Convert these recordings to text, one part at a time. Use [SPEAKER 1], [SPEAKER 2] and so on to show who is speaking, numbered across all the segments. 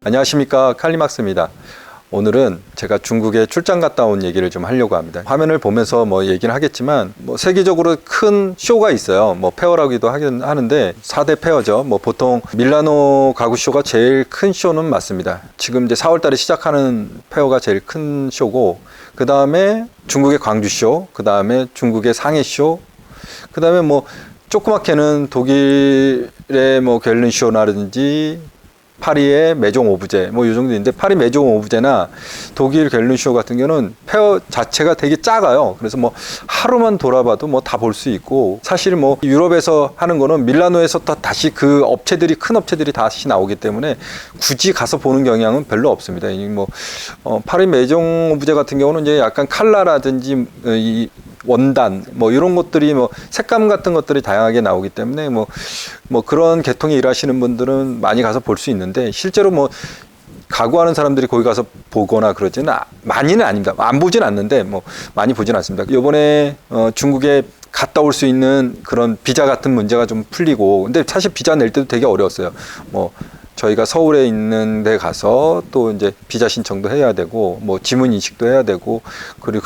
[SPEAKER 1] 안녕하십니까, 칼리막스입니다. 오늘은 제가 중국에 출장 갔다 온 얘기를 좀 하려고 합니다. 화면을 보면서 뭐 얘기는 하겠지만 세계적으로 큰 쇼가 있어요. 페어라기도 하긴 하는데 4대 페어죠. 보통 밀라노 가구 쇼가 제일 큰 쇼는 맞습니다. 지금 이제 4월 달에 시작하는 페어가 제일 큰 쇼고, 그 다음에 중국의 광주 쇼, 그 다음에 중국의 상해 쇼, 그 다음에 조그맣게는 독일의 갤른 쇼라든지 파리의 메종 오브제 이 정도 있는데, 파리 메종 오브제나 독일 갤른쇼 같은 경우는 페어 자체가 되게 작아요. 그래서 하루만 돌아봐도 다 볼 수 있고, 사실 유럽에서 하는 거는 밀라노에서 다시 그 업체들이, 큰 업체들이 다시 나오기 때문에 굳이 가서 보는 경향은 별로 없습니다. 파리 메종 오브제 같은 경우는 이제 약간 칼라라든지 이 원단 이런 것들이 색감 같은 것들이 다양하게 나오기 때문에 그런 계통에 일하시는 분들은 많이 가서 볼 수 있는데, 실제로 가구하는 사람들이 거기 가서 보거나 그러지는 많이는 아닙니다. 안 보진 않는데 많이 보진 않습니다. 이번에 중국에 갔다 올 수 있는 그런 비자 같은 문제가 좀 풀리고, 근데 사실 비자 낼 때도 되게 어려웠어요. 저희가 서울에 있는 데 가서 또 이제 비자 신청도 해야 되고, 지문 인식도 해야 되고, 그리고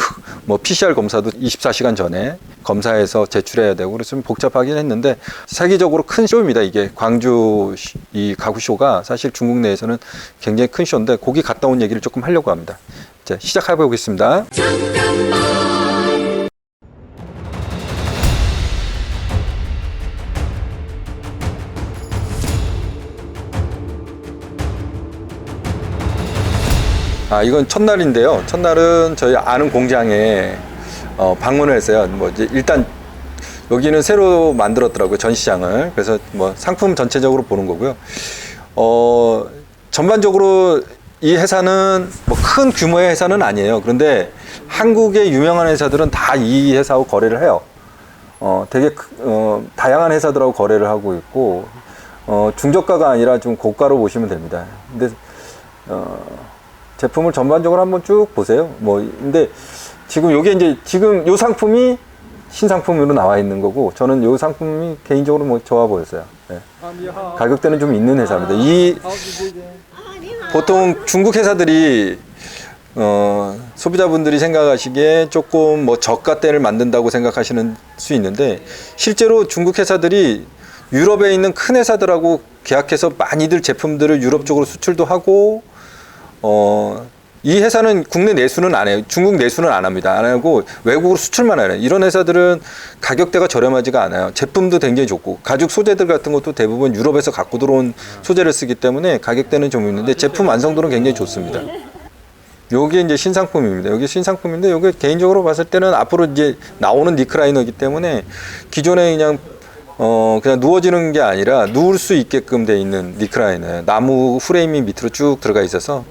[SPEAKER 1] PCR 검사도 24시간 전에 검사해서 제출해야 되고, 그래서 좀 복잡하긴 했는데, 세계적으로 큰 쇼입니다. 이게 광주 이 가구 쇼가 사실 중국 내에서는 굉장히 큰 쇼인데, 거기 갔다 온 얘기를 조금 하려고 합니다. 이제 시작해 보겠습니다. 이건 첫날인데요. 첫날은 저희 아는 공장에 방문을 했어요. 이제 일단 여기는 새로 만들었더라고요, 전시장을. 그래서 상품 전체적으로 보는 거고요. 전반적으로 이 회사는 큰 규모의 회사는 아니에요. 그런데 한국의 유명한 회사들은 다 이 회사하고 거래를 해요. 되게 다양한 회사들하고 거래를 하고 있고, 중저가가 아니라 좀 고가로 보시면 됩니다. 근데 제품을 전반적으로 한번 쭉 보세요. 근데 지금 요게 이제 지금 요 상품이 신상품으로 나와 있는 거고, 저는 요 상품이 개인적으로 좋아 보였어요. 네. 가격대는 좀 있는 회사입니다. 보통 중국 회사들이 소비자분들이 생각하시기에 조금 저가대를 만든다고 생각하시는 수 있는데, 실제로 중국 회사들이 유럽에 있는 큰 회사들하고 계약해서 많이들 제품들을 유럽 쪽으로 수출도 하고, 이 회사는 국내 내수는 안 해요. 중국 내수는 안 합니다. 안 하고 외국으로 수출만 해요. 이런 회사들은 가격대가 저렴하지가 않아요. 제품도 굉장히 좋고, 가죽 소재들 같은 것도 대부분 유럽에서 갖고 들어온 소재를 쓰기 때문에 가격대는 좀 있는데, 제품 완성도는 굉장히 좋습니다. 요게 이제 신상품입니다. 여기 신상품인데, 요게 개인적으로 봤을 때는 앞으로 이제 나오는 니크라이너이기 때문에 기존에 그냥 누워지는 게 아니라 누울 수 있게끔 돼 있는 니크라이너예요. 나무 프레임이 밑으로 쭉 들어가 있어서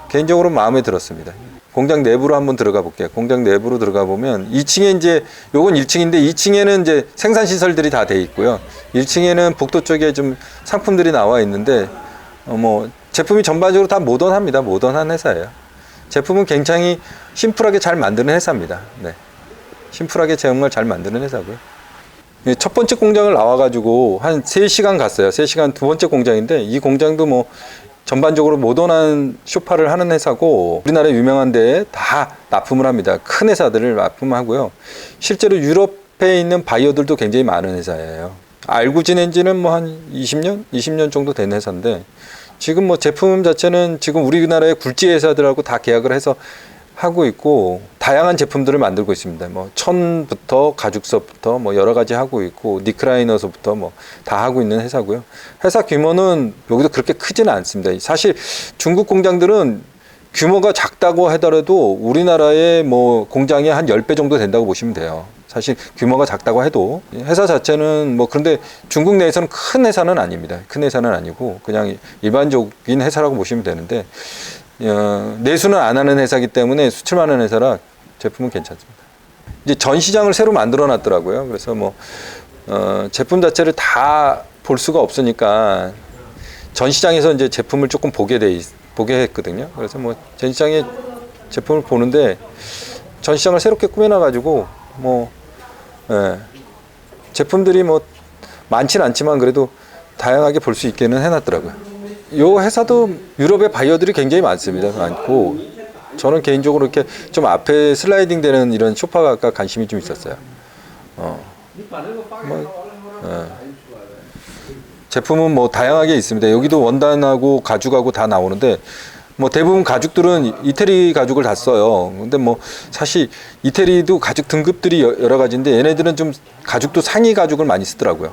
[SPEAKER 1] 개인적으로 마음에 들었습니다. 공장 내부로 한번 들어가 볼게요. 공장 내부로 들어가 보면 2층에 이제 요건 1층인데, 2층에는 이제 생산 시설들이 다 돼 있고요. 1층에는 복도 쪽에 좀 상품들이 나와 있는데, 제품이 전반적으로 다 모던합니다. 모던한 회사예요. 제품은 굉장히 심플하게 잘 만드는 회사입니다. 네. 심플하게 정말 잘 만드는 회사고요. 첫 번째 공장을 나와가지고 한 3시간 갔어요. 3시간 두 번째 공장인데, 이 공장도 전반적으로 모던한 쇼파를 하는 회사고, 우리나라 유명한 데에 다 납품을 합니다. 큰 회사들을 납품하고요. 실제로 유럽에 있는 바이어들도 굉장히 많은 회사예요. 알고 지낸 지는 한 20년 정도 된 회사인데, 지금 제품 자체는 지금 우리나라의 굴지 회사들하고 다 계약을 해서 하고 있고, 다양한 제품들을 만들고 있습니다. 천부터 가죽서부터 여러 가지 하고 있고, 니크라이너서부터 다 하고 있는 회사고요. 회사 규모는 여기도 그렇게 크지는 않습니다. 사실 중국 공장들은 규모가 작다고 하더라도 우리나라의 공장이 한 10배 정도 된다고 보시면 돼요. 사실 규모가 작다고 해도 회사 자체는 그런데 중국 내에서는 큰 회사는 아닙니다. 큰 회사는 아니고 그냥 일반적인 회사라고 보시면 되는데, 내수는 안 하는 회사이기 때문에 수출만 하는 회사라 제품은 괜찮습니다. 이제 전시장을 새로 만들어 놨더라고요. 그래서 제품 자체를 다 볼 수가 없으니까 전시장에서 이제 제품을 조금 보게 했거든요. 그래서 전시장에 제품을 보는데, 전시장을 새롭게 꾸며놔 가지고 제품들이 많진 않지만 그래도 다양하게 볼 수 있게는 해놨더라고요. 요 회사도 유럽의 바이어들이 굉장히 많습니다. 많고 저는 개인적으로 이렇게 좀 앞에 슬라이딩 되는 이런 소파가 관심이 좀 있었어요. 제품은 뭐 다양하게 있습니다. 여기도 원단하고 가죽하고 다 나오는데 뭐 대부분 가죽들은 이태리 가죽을 다 써요. 근데 뭐 사실 이태리도 가죽 등급들이 여러 가지인데 얘네들은 좀 가죽도 상위 가죽을 많이 쓰더라고요.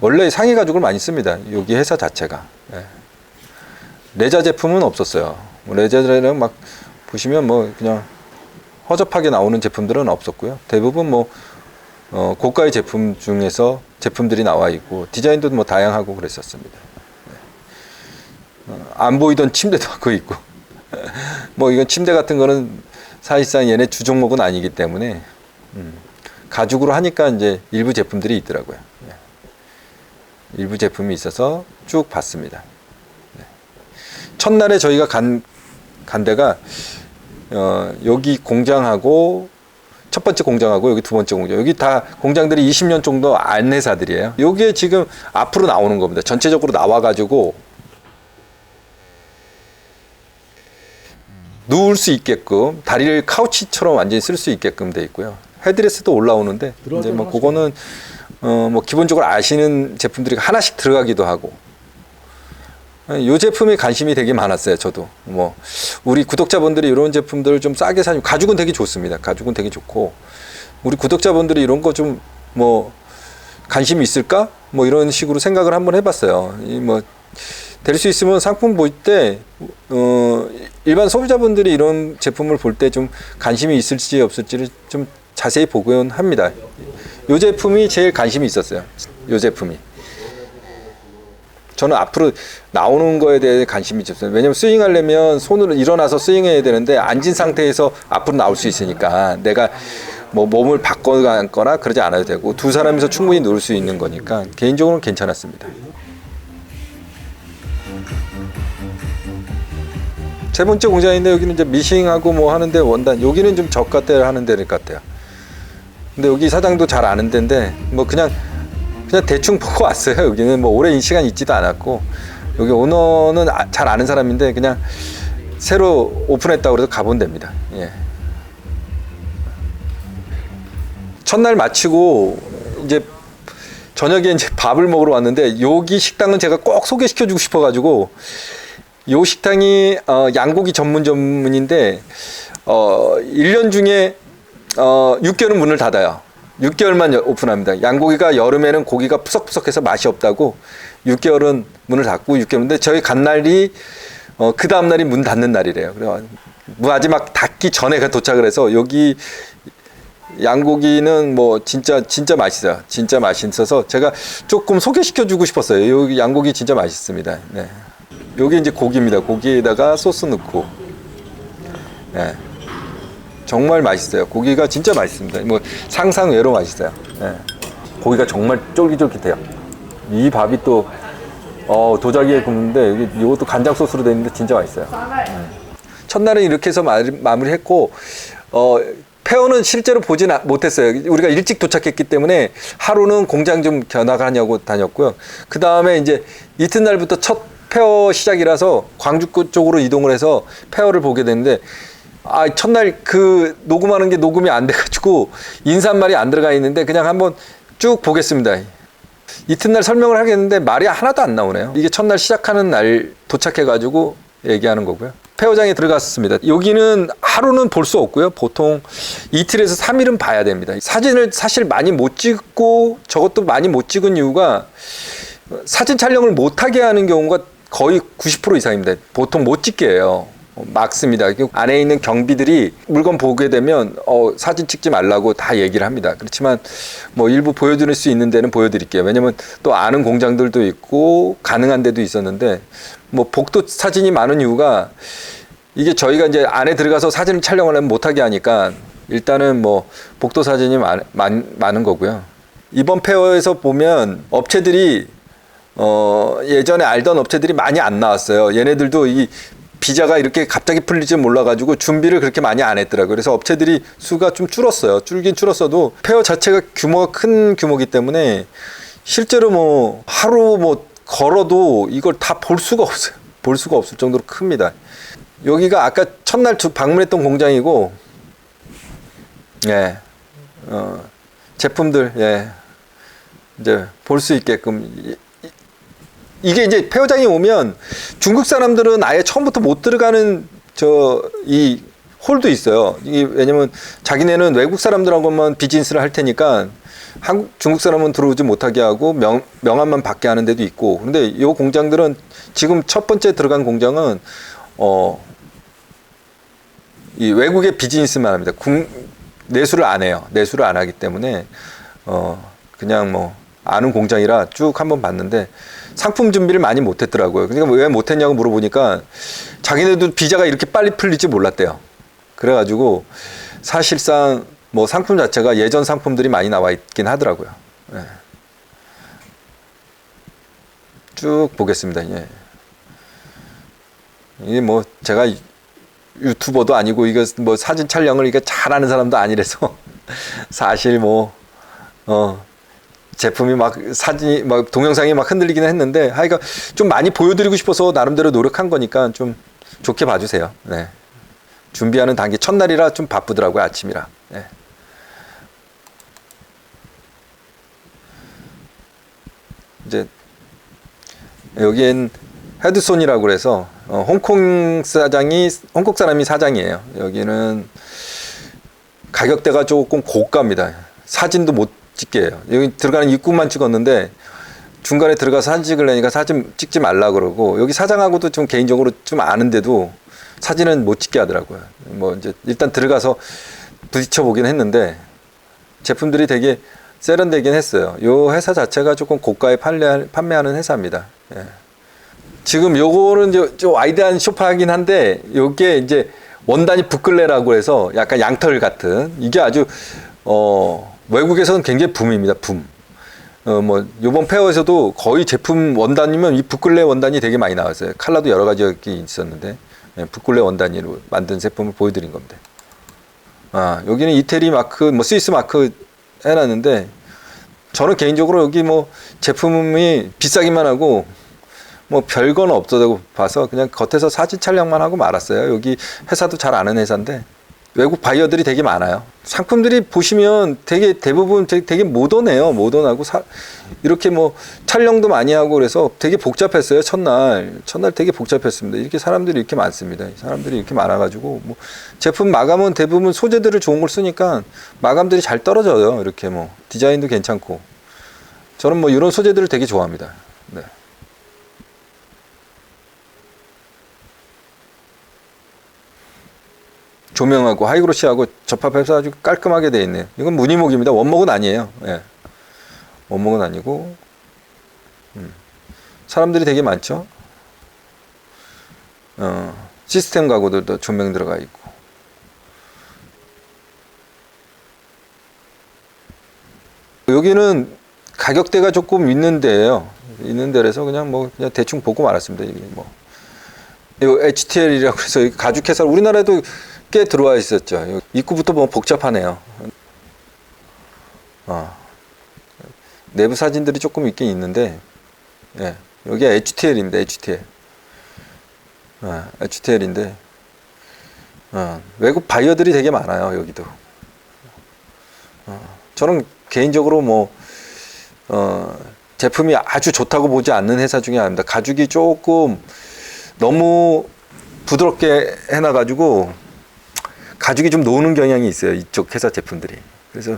[SPEAKER 1] 원래 상위 가죽을 많이 씁니다. 여기 회사 자체가. 예. 레자 제품은 없었어요. 뭐 레자는 막 보시면 뭐 그냥 허접하게 나오는 제품들은 없었고요. 대부분 뭐 고가의 제품 중에서 제품들이 나와 있고 디자인도 뭐 다양하고 그랬었습니다. 안 보이던 침대도 그 있고 뭐 이건 침대 같은 거는 사실상 얘네 주 종목은 아니기 때문에 가죽으로 하니까 이제 일부 제품들이 있더라고요. 일부 제품이 있어서 쭉 봤습니다. 첫날에 저희가 간 데가 여기 공장하고 첫 번째 공장하고 여기 두 번째 공장, 여기 다 공장들이 20년 정도 안 회사들이에요. 여기에 지금 앞으로 나오는 겁니다. 전체적으로 나와가지고 누울 수 있게끔 다리를 카우치처럼 완전히 쓸 수 있게끔 돼 있고요. 헤드레스도 올라오는데 이제 뭐 그거는 뭐 기본적으로 아시는 제품들이 하나씩 들어가기도 하고 이 제품에 관심이 되게 많았어요. 저도 뭐 우리 구독자분들이 이런 제품들을 좀 싸게 사면 가죽은 되게 좋습니다. 가죽은 되게 좋고 우리 구독자분들이 이런 거 좀 뭐 관심이 있을까? 뭐 이런 식으로 생각을 한번 해봤어요. 뭐 될 수 있으면 상품 볼 때 일반 소비자분들이 이런 제품을 볼 때 좀 관심이 있을지 없을지를 좀 자세히 보곤 합니다. 이 제품이 제일 관심이 있었어요. 이 제품이. 저는 앞으로 나오는 거에 대해 관심이 있었어요. 왜냐면 스윙하려면 손으로 일어나서 스윙해야 되는데 앉은 상태에서 앞으로 나올 수 있으니까 내가 뭐 몸을 바꿔가거나 그러지 않아도 되고 두 사람이서 충분히 놀 수 있는 거니까 개인적으로는 괜찮았습니다. 세 번째 공장인데 여기는 이제 미싱하고 뭐 하는데 원단 여기는 좀 저가대를 하는 데 같아요. 근데 여기 사장도 잘 아는 데인데 뭐 그냥 대충 보고 왔어요. 여기는 뭐 오래 시간 있지도 않았고 여기 오너는 잘 아는 사람인데 그냥 새로 오픈했다고 그래서 가본 데입니다. 예. 첫날 마치고 이제 저녁에 이제 밥을 먹으러 왔는데 여기 식당은 제가 꼭 소개시켜주고 싶어가지고 요 식당이 양고기 전문인데 1년 중에 6개월은 문을 닫아요. 6개월만 오픈합니다. 양고기가 여름에는 고기가 푸석푸석해서 맛이 없다고 6개월은 문을 닫고 6개월인데 저희 간 날이 그 다음 날이 문 닫는 날이래요. 그래 마지막 닫기 전에 도착을 해서 여기 양고기는 뭐 진짜 맛있어요. 진짜 맛있어서 제가 조금 소개시켜주고 싶었어요. 여기 양고기 진짜 맛있습니다. 네. 여기 이제 고기입니다. 고기에다가 소스 넣고. 네. 정말 맛있어요. 고기가 진짜 맛있습니다. 뭐 상상외로 맛있어요. 네. 고기가 정말 쫄깃쫄깃해요. 이 밥이 또 도자기에 굽는데 여기 이것도 간장 소스로 되어 있는데 진짜 맛있어요. 네. 첫날은 이렇게 해서 마무리했고 페어는 실제로 보진 못했어요. 우리가 일찍 도착했기 때문에 하루는 공장 좀 견학하냐고 다녔고요. 그 다음에 이제 이튿날부터 첫 페어 시작이라서 광주 쪽으로 이동을 해서 페어를 보게 됐는데 첫날 그 녹음하는 게 녹음이 안 돼가지고 인사말이 안 들어가 있는데 그냥 한번 쭉 보겠습니다. 이튿날 설명을 하겠는데 말이 하나도 안 나오네요. 이게 첫날 시작하는 날 도착해가지고 얘기하는 거고요. 페어장에 들어갔습니다. 여기는 하루는 볼 수 없고요. 보통 이틀에서 3일은 봐야 됩니다. 사진을 사실 많이 못 찍고 저것도 많이 못 찍은 이유가 사진 촬영을 못하게 하는 경우가 거의 90% 이상입니다. 보통 못 찍게 해요. 막습니다. 안에 있는 경비들이 물건 보게 되면 사진 찍지 말라고 다 얘기를 합니다. 그렇지만 뭐 일부 보여드릴 수 있는 데는 보여드릴게요. 왜냐면 또 아는 공장들도 있고 가능한 데도 있었는데 뭐 복도 사진이 많은 이유가 이게 저희가 이제 안에 들어가서 사진을 촬영을 하면 못하게 하니까 일단은 뭐 복도 사진이 많은 거고요. 이번 페어에서 보면 업체들이 예전에 알던 업체들이 많이 안 나왔어요. 얘네들도 이 비자가 이렇게 갑자기 풀릴 줄 몰라가지고 준비를 그렇게 많이 안 했더라고요. 그래서 업체들이 수가 좀 줄었어요. 줄긴 줄었어도 페어 자체가 규모가 큰 규모이기 때문에 실제로 뭐 하루 뭐 걸어도 이걸 다 볼 수가 없어요. 볼 수가 없을 정도로 큽니다. 여기가 아까 첫날 방문했던 공장이고, 예, 제품들, 예, 이제 볼 수 있게끔. 이게 이제 폐허장에 오면 중국 사람들은 아예 처음부터 못 들어가는 이 홀도 있어요. 이게 왜냐면 자기네는 외국 사람들하고만 비즈니스를 할 테니까 중국 사람은 들어오지 못하게 하고 명함만 받게 하는 데도 있고. 그런데 이 공장들은 지금 첫 번째 들어간 공장은 이 외국의 비즈니스만 합니다. 내수를 안 해요. 내수를 안 하기 때문에 그냥 뭐 아는 공장이라 쭉 한번 봤는데 상품 준비를 많이 못했더라고요. 그러니까 왜 못했냐고 물어보니까 자기네도 비자가 이렇게 빨리 풀릴지 몰랐대요. 그래가지고 사실상 뭐 상품 자체가 예전 상품들이 많이 나와 있긴 하더라고요. 예. 쭉 보겠습니다. 예. 이게 뭐 제가 유튜버도 아니고 이거 뭐 사진 촬영을 이게 잘하는 사람도 아니라서 사실 뭐 제품이 막 사진이 막 동영상이 막 흔들리긴 했는데 하여간 좀 많이 보여드리고 싶어서 나름대로 노력한 거니까 좀 좋게 봐주세요. 네. 준비하는 단계 첫날이라 좀 바쁘더라고요. 아침이라. 네. 이제 여기엔 헤드손이라고 그래서 홍콩 사람이 사장이에요. 여기는 가격대가 조금 고가입니다. 사진도 못 찍게 해요. 여기 들어가는 입구만 찍었는데 중간에 들어가서 사진 찍으려니까 사진 찍지 말라 그러고, 여기 사장하고도 좀 개인적으로 좀 아는데도 사진은 못 찍게 하더라고요. 뭐 이제 일단 들어가서 부딪혀 보긴 했는데 제품들이 되게 세련되긴 했어요. 요 회사 자체가 조금 고가에 판매하는 회사입니다. 예. 지금 요거는 좀 와이드한 소파이긴 한데 요게 이제 원단이 부클레라고 해서 약간 양털 같은, 이게 아주 외국에서는 굉장히 붐입니다. 붐. 뭐 요번 페어에서도 거의 제품 원단이면 이 부클레 원단이 되게 많이 나왔어요. 컬러도 여러 가지 있었는데 부클레 원단으로 만든 제품을 보여드린 겁니다. 여기는 이태리 마크, 뭐 스위스 마크 해놨는데 저는 개인적으로 여기 뭐 제품이 비싸기만 하고 뭐 별건 없다고 봐서 그냥 겉에서 사진 촬영만 하고 말았어요. 여기 회사도 잘 아는 회사인데 외국 바이어들이 되게 많아요. 상품들이 보시면 대부분 되게 모던해요. 모던하고 이렇게 뭐 촬영도 많이 하고 그래서 되게 복잡했어요. 첫날 되게 복잡했습니다. 이렇게 사람들이 이렇게 많습니다. 사람들이 이렇게 많아가지고 뭐 제품 마감은 대부분 소재들을 좋은 걸 쓰니까 마감들이 잘 떨어져요. 이렇게 뭐 디자인도 괜찮고 저는 뭐 이런 소재들을 되게 좋아합니다. 네. 조명하고 하이그로시하고 접합해서 아주 깔끔하게 되어 있네요. 이건 무늬목입니다. 원목은 아니에요. 예. 원목은 아니고 사람들이 되게 많죠. 시스템 가구들도 조명 들어가 있고 여기는 가격대가 조금 있는 데예요. 있는 데라서 그냥 대충 보고 말았습니다. 이게 뭐 이거 HTL이라고 해서 가죽회사 우리나라에도 꽤 들어와 있었죠. 입구부터 뭐 복잡하네요. 내부 사진들이 조금 있긴 있는데, 예, 여기가 HTL입니다. HTL. HTL인데, 외국 바이어들이 되게 많아요. 여기도. 저는 개인적으로 제품이 아주 좋다고 보지 않는 회사 중에 하나입니다. 가죽이 조금 너무 부드럽게 해놔가지고 가죽이 좀 노는 경향이 있어요. 이쪽 회사 제품들이. 그래서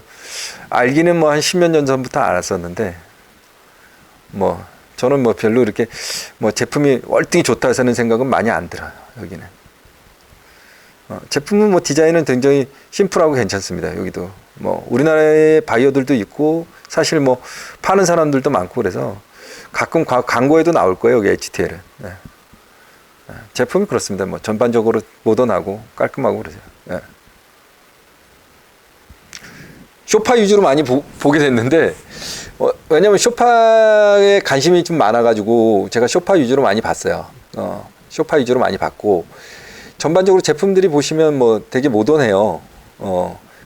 [SPEAKER 1] 알기는 한 10몇 년 전부터 알았었는데 저는 별로 이렇게 제품이 월등히 좋다 해서는 생각은 많이 안 들어요. 여기는. 제품은 디자인은 굉장히 심플하고 괜찮습니다. 여기도 우리나라의 바이어들도 있고 사실 파는 사람들도 많고 그래서 가끔 광고에도 나올 거예요. 여기 HTL은. 네. 제품이 그렇습니다. 전반적으로 모던하고 깔끔하고 그러죠. 네. 쇼파 위주로 많이 보게 됐는데 왜냐면 쇼파에 관심이 좀 많아가지고 제가 쇼파 위주로 많이 봤어요. 쇼파 위주로 많이 봤고 전반적으로 제품들이 보시면 되게 모던해요.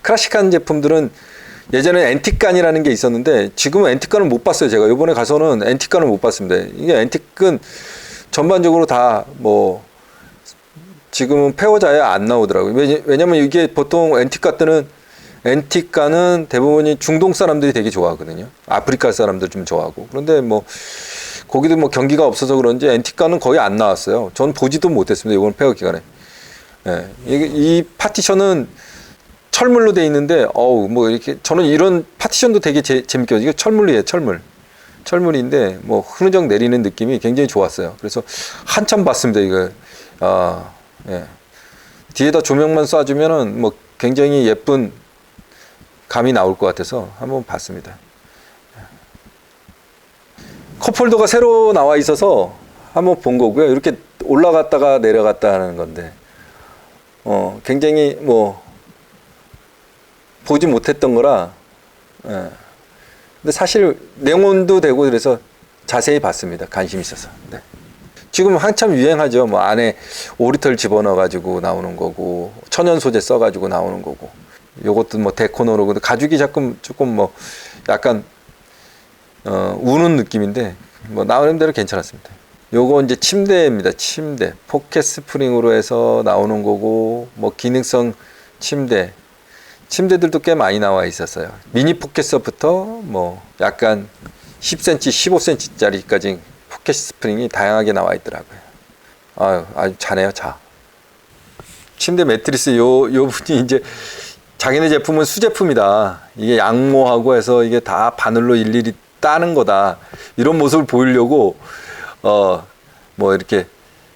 [SPEAKER 1] 클래식한 제품들은 예전에 앤틱관이라는 게 있었는데 지금은 앤틱관을 못 봤어요. 제가 이번에 가서는 앤틱관을 못 봤습니다. 이게 앤틱은 전반적으로 다 뭐 지금은 폐허자에 안 나오더라고요. 왜냐면 이게 보통 앤틱관은 대부분이 중동 사람들이 되게 좋아하거든요. 아프리카 사람들 좀 좋아하고. 그런데 뭐 거기도 뭐 경기가 없어서 그런지 앤틱관은 거의 안 나왔어요. 전 보지도 못했습니다. 이번 폐허 기간에. 예. 이 파티션은 철물로 돼 있는데 뭐 이렇게 저는 이런 파티션도 되게 재밌게 이게 철물이에요. 철물인데 뭐 흐느적 내리는 느낌이 굉장히 좋았어요. 그래서 한참 봤습니다. 이거 예. 뒤에다 조명만 쏴주면은 뭐 굉장히 예쁜 감이 나올 것 같아서 한번 봤습니다. 컵홀더가 새로 나와 있어서 한번 본 거고요. 이렇게 올라갔다가 내려갔다 하는 건데 굉장히 뭐 보지 못했던 거라. 예. 근데 사실 냉온도 되고 그래서 자세히 봤습니다. 관심 있어서. 네. 지금 한참 유행하죠. 뭐 안에 오리털 집어넣어 가지고 나오는 거고 천연 소재 써 가지고 나오는 거고. 요것도 뭐 데코노로 근데 가죽이 조금 뭐 약간 우는 느낌인데 뭐 나오는 대로 괜찮았습니다. 요거 이제 침대입니다. 침대. 포켓 스프링으로 해서 나오는 거고 뭐 기능성 침대들도 꽤 많이 나와 있었어요. 미니 포켓서부터 뭐 약간 10cm, 15cm짜리까지 포켓 스프링이 다양하게 나와 있더라고요. 아주 자네요, 자. 침대 매트리스 요 분이 이제 자기네 제품은 수제품이다. 이게 양모하고 해서 이게 다 바늘로 일일이 따는 거다. 이런 모습을 보이려고 뭐 이렇게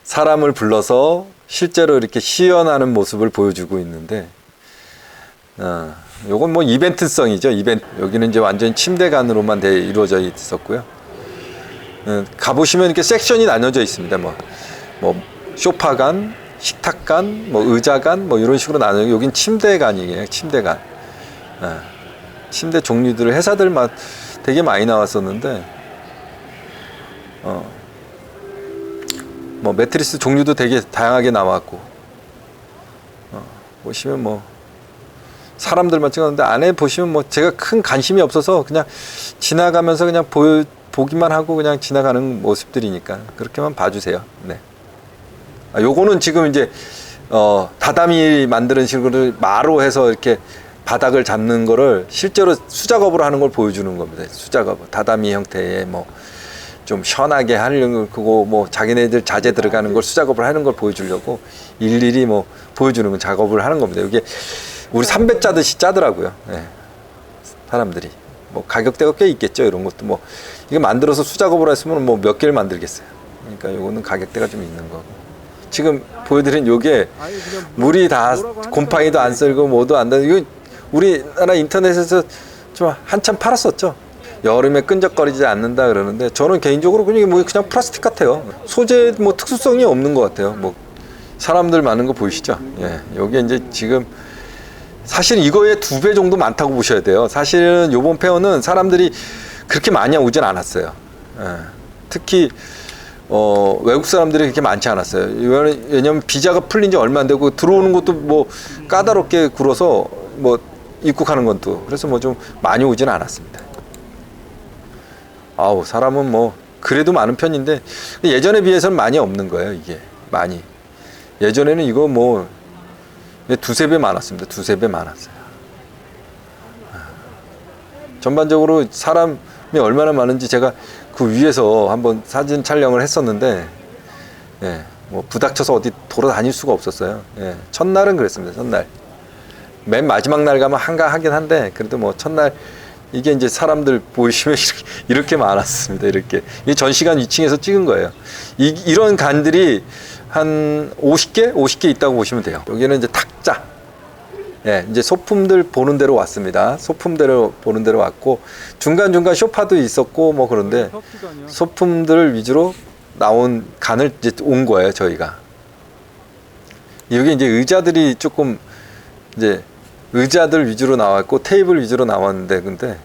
[SPEAKER 1] 사람을 불러서 실제로 이렇게 시연하는 모습을 보여주고 있는데 요건 뭐 이벤트성이죠. 여기는 이제 완전히 침대간으로만 이루어져 있었고요. 가보시면 이렇게 섹션이 나눠져 있습니다. 뭐 소파간, 식탁간, 뭐 의자간, 뭐 이런 식으로 나눠. 여긴 침대간이에요. 침대간. 침대 종류들 회사들만 되게 많이 나왔었는데, 뭐 매트리스 종류도 되게 다양하게 나왔고, 보시면 뭐 사람들만 찍었는데 안에 보시면 뭐 제가 큰 관심이 없어서 그냥 지나가면서 그냥 보기만 하고 그냥 지나가는 모습들이니까 그렇게만 봐주세요. 네. 요거는 지금 이제 다다미 만드는 식으로 마로 해서 이렇게 바닥을 잡는 거를 실제로 수작업으로 하는 걸 보여주는 겁니다. 수작업, 다다미 형태의 뭐 좀 시원하게 하려고 그거 뭐 자기네들 자재 들어가는 걸 수작업을 하는 걸 보여주려고 일일이 뭐 보여주는 건 작업을 하는 겁니다. 이게 우리 삼배 짜듯이 짜더라고요. 네. 사람들이 뭐 가격대가 꽤 있겠죠. 이런 것도 뭐 이거 만들어서 수작업을 했으면 뭐 몇 개를 만들겠어요. 그러니까 이거는 가격대가 좀 있는 거고. 지금 보여드린 요게 물이 다 곰팡이도 안 쓸고 뭐도 안 나고 이거 우리나라 인터넷에서 좀 한참 팔았었죠. 여름에 끈적거리지 않는다 그러는데 저는 개인적으로 그냥 플라스틱 같아요. 소재 뭐 특수성이 없는 것 같아요. 뭐 사람들 많은 거 보이시죠? 예, 여기 이제 지금 사실 이거의 2배 정도 많다고 보셔야 돼요. 사실은 요번 페어는 사람들이 그렇게 많이 오진 않았어요. 예, 특히 외국 사람들이 그렇게 많지 않았어요. 왜냐면 비자가 풀린 지 얼마 안 되고 들어오는 것도 뭐 까다롭게 굴어서 뭐 입국하는 건 또 그래서 뭐 좀 많이 오진 않았습니다. 사람은 뭐 그래도 많은 편인데 예전에 비해서는 많이 없는 거예요. 이게 많이 예전에는 이거 뭐 2~3배 많았습니다. 2~3배 많았어요. 전반적으로 사람이 얼마나 많은지 제가 그 위에서 한번 사진 촬영을 했었는데 뭐 부닥쳐서 어디 돌아다닐 수가 없었어요. 첫날은 그랬습니다. 첫날 맨 마지막 날 가면 한가하긴 한데 그래도 뭐 첫날 이게 이제 사람들 보시면 이렇게 많았습니다. 이렇게 이 전시관 2층에서 찍은 거예요. 이런 간들이 한 50개 있다고 보시면 돼요. 여기는 이제 탁자. 이제 소품들 보는 대로 왔습니다. 소품대로 보는 대로 왔고 중간중간 쇼파도 있었고 뭐 그런데 소품들을 위주로 나온 간을 이제 온 거예요. 저희가. 여기 이제 의자들이 조금 이제 의자들 위주로 나왔고 테이블 위주로 나왔는데 근데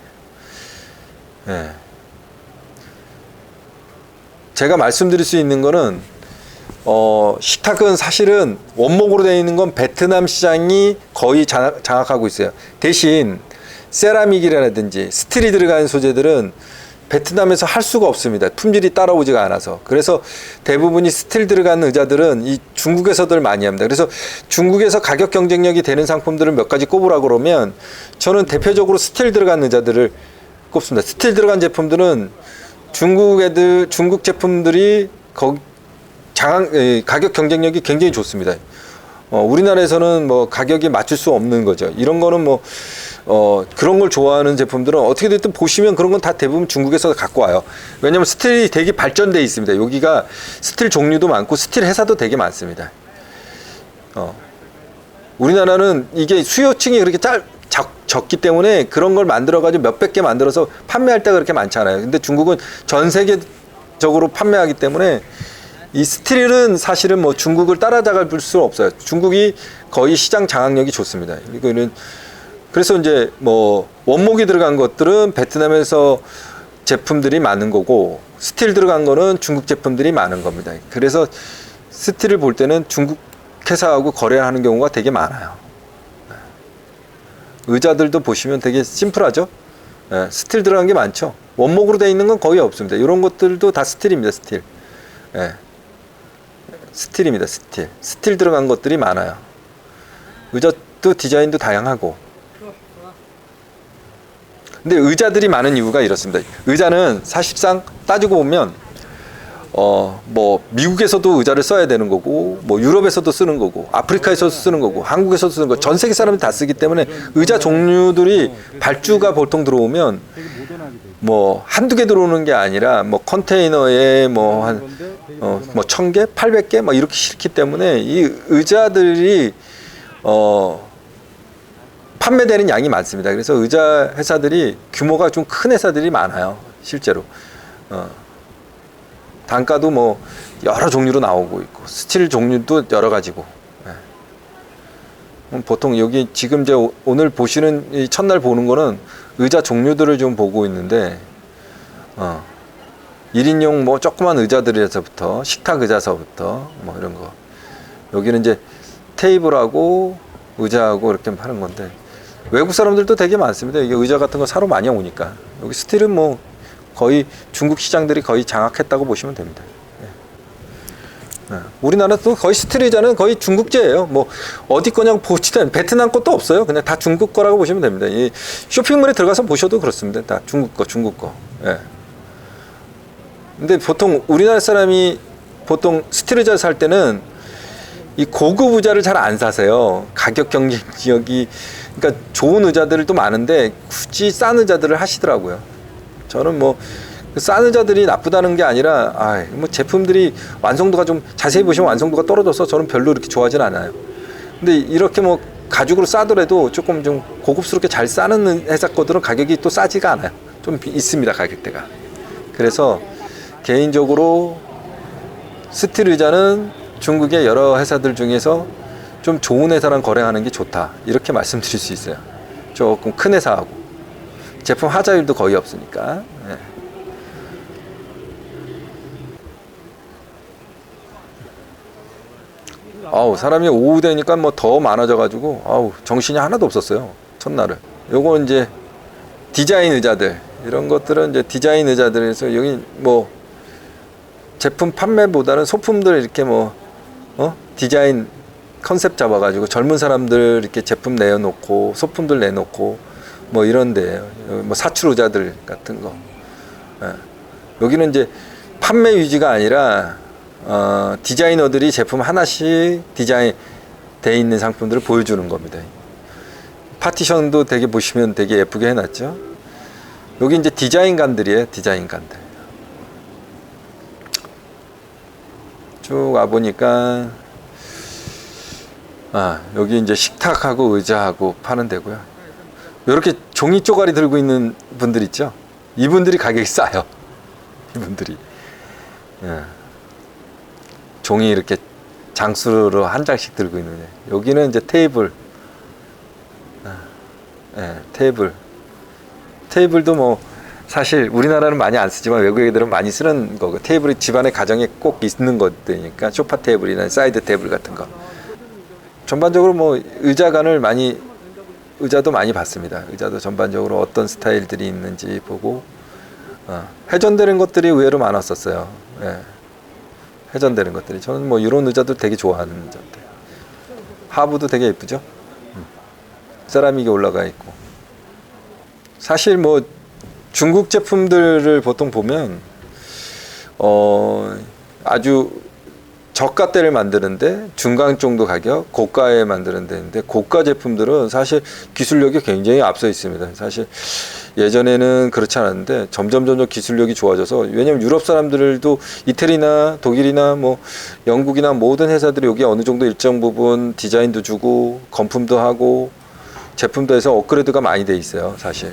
[SPEAKER 1] 제가 말씀드릴 수 있는 거는 식탁은 사실은 원목으로 되어 있는 건 베트남 시장이 거의 장악하고 있어요. 대신 세라믹이라든지 스틸이 들어간 소재들은 베트남에서 할 수가 없습니다. 품질이 따라오지가 않아서. 그래서 대부분이 스틸 들어간 의자들은 이 중국에서들 많이 합니다. 그래서 중국에서 가격 경쟁력이 되는 상품들을 몇 가지 꼽으라 그러면 저는 대표적으로 스틸 들어간 의자들을 꼽습니다. 스틸 들어간 제품들은 중국 제품들이 가격 경쟁력이 굉장히 좋습니다. 우리나라에서는 뭐 가격이 맞출 수 없는 거죠. 이런 거는 뭐 그런 걸 좋아하는 제품들은 어떻게 됐든 보시면 그런 건 다 대부분 중국에서 갖고 와요. 왜냐면 스틸이 되게 발전돼 있습니다. 여기가 스틸 종류도 많고 스틸 회사도 되게 많습니다. 우리나라는 이게 수요층이 그렇게 적기 때문에 그런 걸 만들어가지고 몇백 개 만들어서 판매할 때가 그렇게 많지 않아요. 근데 중국은 전 세계적으로 판매하기 때문에 이 스틸은 사실은 뭐 중국을 따라잡을 수 없어요. 중국이 거의 시장 장악력이 좋습니다. 이거는 그래서 이제 뭐 원목이 들어간 것들은 베트남에서 제품들이 많은 거고 스틸 들어간 거는 중국 제품들이 많은 겁니다. 그래서 스틸을 볼 때는 중국 회사하고 거래하는 경우가 되게 많아요. 의자들도 보시면 되게 심플하죠. 스틸 들어간 게 많죠. 원목으로 되어 있는 건 거의 없습니다. 이런 것들도 다 스틸입니다. 스틸. 스틸입니다. 스틸 들어간 것들이 많아요. 의자도 디자인도 다양하고. 근데 의자들이 많은 이유가 이렇습니다. 의자는 사실상 따지고 보면 뭐 미국에서도 의자를 써야 되는 거고, 뭐 유럽에서도 쓰는 거고, 아프리카에서도 쓰는 거고, 한국에서도 쓰는 거, 전 세계 사람들이 다 쓰기 때문에 의자 종류들이 발주가 보통 들어오면 뭐 한두 개 들어오는 게 아니라 뭐 컨테이너에 뭐 한 뭐 1000개, 800개 막 이렇게 싣기 때문에 이 의자들이 판매되는 양이 많습니다. 그래서 의자 회사들이 규모가 좀 큰 회사들이 많아요. 실제로. 단가도 뭐 여러 종류로 나오고 있고 스틸 종류도 여러 가지고. 보통 여기 지금 이제 오늘 보시는 이 첫날 보는 거는 의자 종류들을 좀 보고 있는데 1인용 뭐 조그만 의자들에서부터 식탁 의자서부터 뭐 이런 거. 여기는 이제 테이블하고 의자하고 이렇게 하는 건데 외국 사람들도 되게 많습니다. 이게 의자 같은 거 사러 많이 오니까. 여기 스틸은 뭐 거의 중국 시장들이 거의 장악했다고 보시면 됩니다. 우리나라도 거의 스틸 의자는 거의 중국제예요. 뭐 어디 거냐고 보시면 베트남 것도 없어요. 그냥 다 중국 거라고 보시면 됩니다. 이 쇼핑몰에 들어가서 보셔도 그렇습니다. 다 중국 거. 근데 보통 우리나라 사람이 보통 스틸 의자 살 때는 이 고급 의자를 잘 안 사세요. 가격 경쟁력이 그러니까 좋은 의자들도 많은데 굳이 싼 의자들을 하시더라고요. 저는 뭐 싼 의자들이 나쁘다는 게 아니라 뭐 제품들이 완성도가 좀 자세히 보시면 완성도가 떨어져서 저는 별로 이렇게 좋아하진 않아요. 근데 이렇게 뭐 가죽으로 싸더라도 조금 좀 고급스럽게 잘 싸는 회사 거들은 가격이 또 싸지가 않아요. 좀 있습니다, 가격대가. 그래서 개인적으로 스틸 의자는 중국의 여러 회사들 중에서 좀 좋은 회사랑 거래하는 게 좋다, 이렇게 말씀드릴 수 있어요. 조금 큰 회사하고 제품 하자율도 거의 없으니까. 사람이 오후 되니까 뭐 더 많아져 가지고 정신이 하나도 없었어요, 첫날은. 요거 이제 디자인 의자들, 이런 것들은 이제 디자인 의자들에서 여기 뭐 제품 판매보다는 소품들 이렇게 뭐 디자인 컨셉 잡아가지고 젊은 사람들 이렇게 제품 내놓고 소품들 내놓고 뭐 이런 데예요. 뭐 사출 의자들 같은 거. 여기는 이제 판매 위주가 아니라 디자이너들이 제품 하나씩 디자인 돼 있는 상품들을 보여주는 겁니다. 파티션도 되게 보시면 되게 예쁘게 해놨죠. 여기 이제 디자인관들이에요. 디자인관들. 쭉 와보니까 여기 이제 식탁하고 의자하고 파는 데고요. 이렇게 종이 쪼가리 들고 있는 분들 있죠. 이분들이 가격이 싸요. 이분들이. 종이 이렇게 장수로 한 장씩 들고 있는데, 여기는 이제 테이블. 테이블도 뭐 사실 우리나라는 많이 안 쓰지만 외국 애들은 많이 쓰는 거고, 테이블이 집안의 가정에 꼭 있는 것들이니까 소파 테이블이나 사이드 테이블 같은 거. 전반적으로 뭐 의자관을 많이 의자도 많이 봤습니다. 의자도 전반적으로 어떤 스타일들이 있는지 보고 회전되는 것들이 의외로 많았었어요. 예. 회전되는 것들이 저는 뭐 이런 의자도 되게 좋아하는 의자인데 하부도 되게 예쁘죠. 세라믹이 올라가 있고 사실 뭐 중국 제품들을 보통 보면 아주 저가대를 만드는데 중간 정도 가격, 고가에 만드는 데인데 고가 제품들은 사실 기술력이 굉장히 앞서 있습니다. 사실 예전에는 그렇지 않았는데 점점 기술력이 좋아져서 왜냐면 유럽 사람들도 이태리나 독일이나 뭐 영국이나 모든 회사들이 여기 어느 정도 일정 부분 디자인도 주고 건품도 하고 제품도 해서 업그레이드가 많이 돼 있어요. 사실